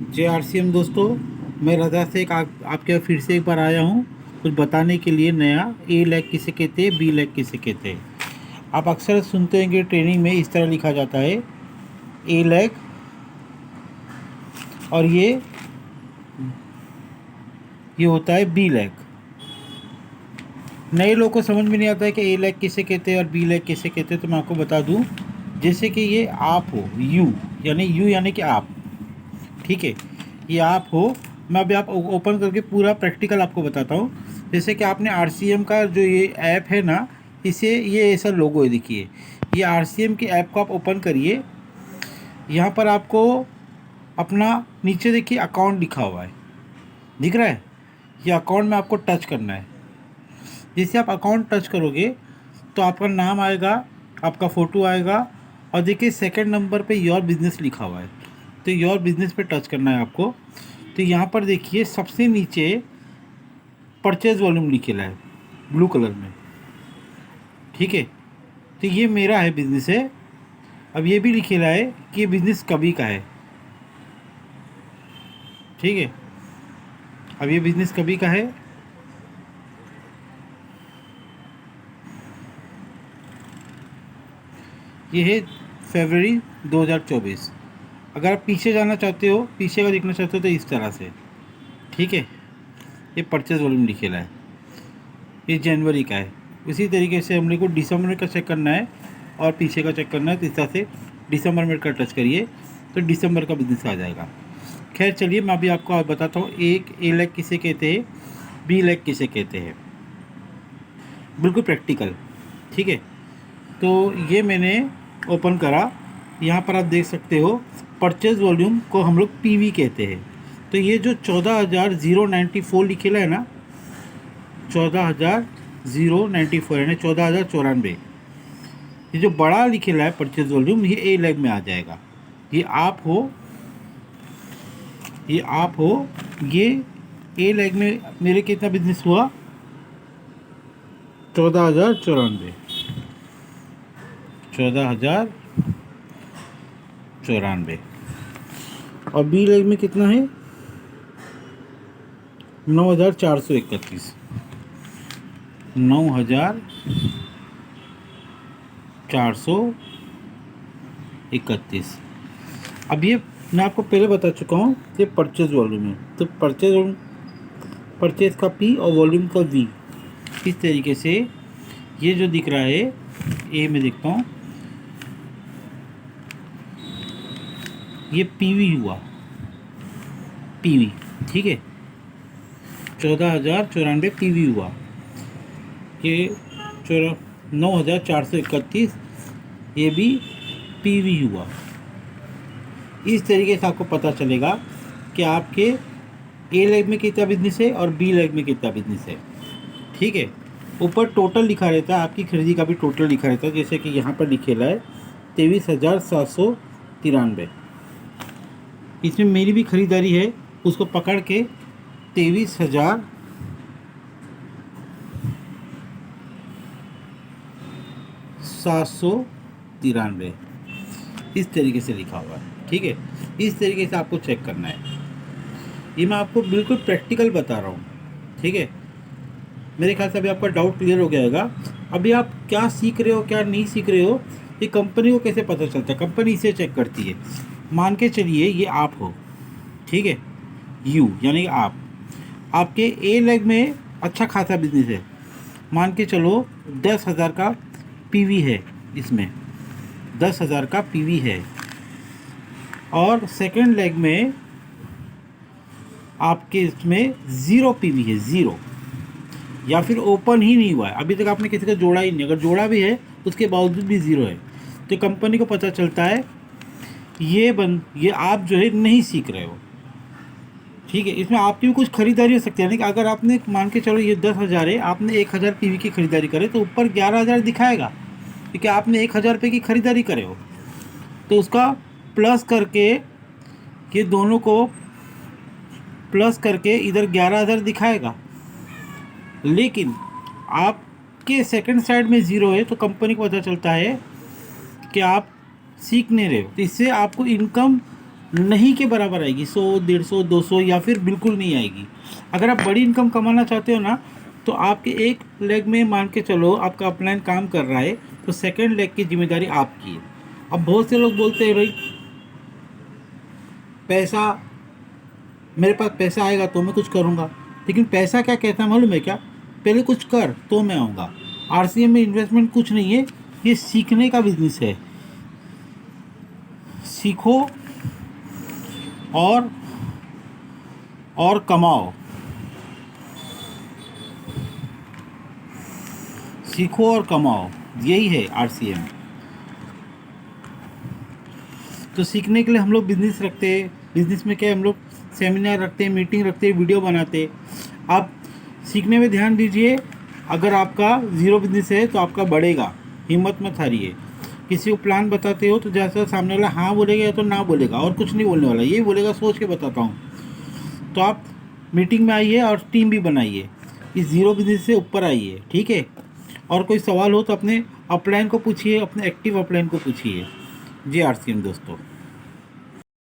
जय आरसीएम दोस्तों। मैं रजा से आपके फिर से एक बार आया हूँ कुछ बताने के लिए नया। ए लैग किसे कहते हैं, बी लैग किसे कहते हैं। आप अक्सर सुनते हैं कि ट्रेनिंग में इस तरह लिखा जाता है ए लैग, और ये होता है बी लैग। नए लोगों को समझ में नहीं आता है कि ए लैग किसे कहते हैं और बी लैग किसे कहते हैं, तो मैं आपको बता दूं। जैसे कि ये आप हो, यू यानी कि आप, ठीक है, ये आप हो। मैं अभी आप ओपन करके पूरा प्रैक्टिकल आपको बताता हूँ। जैसे कि आपने आरसीएम का जो ये ऐप है ना, इसे ये ऐसा लोगो है, देखिए। ये आरसीएम के ऐप को आप ओपन करिए। यहाँ पर आपको अपना नीचे देखिए अकाउंट लिखा हुआ है, दिख रहा है। ये अकाउंट में आपको टच करना है। जैसे आप अकाउंट टच करोगे तो आपका नाम आएगा, आपका फ़ोटो आएगा, और देखिए सेकंड नंबर पे योर बिज़नेस लिखा हुआ है। तो योर बिज़नेस पे टच करना है आपको। तो यहाँ पर देखिए सबसे नीचे परचेज वॉल्यूम लिखेला है ब्लू कलर में, ठीक है। तो ये मेरा है, बिज़नेस है। अब ये भी लिखेला है कि ये बिज़नेस कभी का है, ठीक है। अब ये बिज़नेस कभी का है। ये है फरवरी 2024। अगर आप पीछे जाना चाहते हो, पीछे का देखना चाहते हो, तो इस तरह से, ठीक है। ये परचेज वॉल्यूम लिखेला है, ये जनवरी का है। इसी तरीके से हम लोग को दिसंबर का चेक करना है और पीछे का चेक करना है। तो इस तरह से दिसंबर में का टच करिए तो दिसंबर का बिजनेस आ जाएगा। खैर चलिए, मैं अभी आपको बताता हूँ एक ए लैग किसे कहते हैं, बी लैग किसे कहते हैं, बिल्कुल प्रैक्टिकल, ठीक है। तो ये मैंने ओपन करा। यहाँ पर आप देख सकते हो परचेज वॉल्यूम को हम लोग पीवी कहते हैं। तो ये जो 14,094 लिखेला है ना, 14,094 यानी 14,094, ये जो बड़ा लिखेला है परचेज वॉल्यूम, ये ए लैग में आ जाएगा। ये आप हो, ये आप हो। ये ए लैग में मेरे कितना बिजनेस हुआ, 14,094, 14,094। और बी लैग में कितना है, 9,431, 9,431। अब ये मैं आपको पहले बता चुका हूँ, ये परचेज वॉल्यूम है। तो परचेज का पी और वॉल्यूम का वी, इस तरीके से ये जो दिख रहा है, ए में देखता हूँ, ये पीवी हुआ, पीवी, ठीक है। 14,094 पीवी हुआ। ये 9,431, ये भी पीवी हुआ। इस तरीके से आपको पता चलेगा कि आपके ए लैग में कितना बिजनेस है और बी लैग में कितना बिजनेस है, ठीक है। ऊपर टोटल लिखा रहता है, आपकी खरीदी का भी टोटल लिखा रहता है। जैसे कि यहाँ पर लिखेला है 23,793। इसमें मेरी भी खरीदारी है, उसको पकड़ के 23,793 इस तरीके से लिखा हुआ है, ठीक है। इस तरीके से आपको चेक करना है। ये मैं आपको बिल्कुल प्रैक्टिकल बता रहा हूँ, ठीक है। मेरे ख्याल से अभी आपका डाउट क्लियर हो गया होगा। अभी आप क्या सीख रहे हो, क्या नहीं सीख रहे हो, ये कंपनी को कैसे पता चलता है। कंपनी इसे चेक करती है। मान के चलिए ये आप हो, ठीक है, यू यानी कि आप, आपके ए लैग में अच्छा खासा बिजनेस है। मान के चलो 10,000 का पीवी है, इसमें 10,000 का पीवी है। और सेकंड लेग में आपके इसमें ज़ीरो पीवी है, ज़ीरो, या फिर ओपन ही नहीं हुआ है, अभी तक आपने किसी का जोड़ा ही नहीं। अगर जोड़ा भी है उसके बावजूद भी ज़ीरो है, तो कंपनी को पता चलता है ये आप जो है नहीं सीख रहे हो, ठीक है। इसमें आपकी भी कुछ खरीदारी हो सकती है। यानी कि अगर आपने मान के चलो ये 10,000 है, आपने 1,000 पीवी की खरीदारी करे तो ऊपर 11,000 दिखाएगा, क्योंकि आपने 1,000 रुपये की खरीदारी करे हो। तो उसका प्लस करके, ये दोनों को प्लस करके इधर 11,000 दिखाएगा। लेकिन आपके सेकंड साइड में ज़ीरो है, तो कंपनी को पता चलता है कि आप सीख नहीं रहे हो। तो इससे आपको इनकम नहीं के बराबर आएगी, 100, 150, 200 या फिर बिल्कुल नहीं आएगी। अगर आप बड़ी इनकम कमाना चाहते हो ना, तो आपके एक लेग में मान के चलो आपका अपलाइन काम कर रहा है, तो सेकंड लेग की जिम्मेदारी आपकी है। अब बहुत से लोग बोलते हैं भाई पैसा, मेरे पास पैसा आएगा तो मैं कुछ करूँगा, लेकिन पैसा क्या कहता है मालूम है क्या? पहले कुछ कर तो मैं आऊँगा। आरसीएम में इन्वेस्टमेंट कुछ नहीं है, ये सीखने का बिजनेस है। सीखो और कमाओ, सीखो और कमाओ, यही है आरसीएम। तो सीखने के लिए हम लोग बिज़नेस रखते हैं। बिज़नेस में क्या है, हम लोग सेमिनार रखते हैं, मीटिंग रखते हैं, वीडियो बनाते हैं। आप सीखने में ध्यान दीजिए। अगर आपका ज़ीरो बिजनेस है तो आपका बढ़ेगा, हिम्मत मत हारिए। किसी को प्लान बताते हो तो जैसा सामने वाला हाँ बोलेगा या तो ना बोलेगा, और कुछ नहीं बोलने वाला, यही बोलेगा सोच के बताता हूँ। तो आप मीटिंग में आइए और टीम भी बनाइए, इस ज़ीरो बिजनेस से ऊपर आइए, ठीक है। और कोई सवाल हो तो अपने अपलाइन को पूछिए, अपने एक्टिव अपलाइन को पूछिए। जी आरसीएम दोस्तों।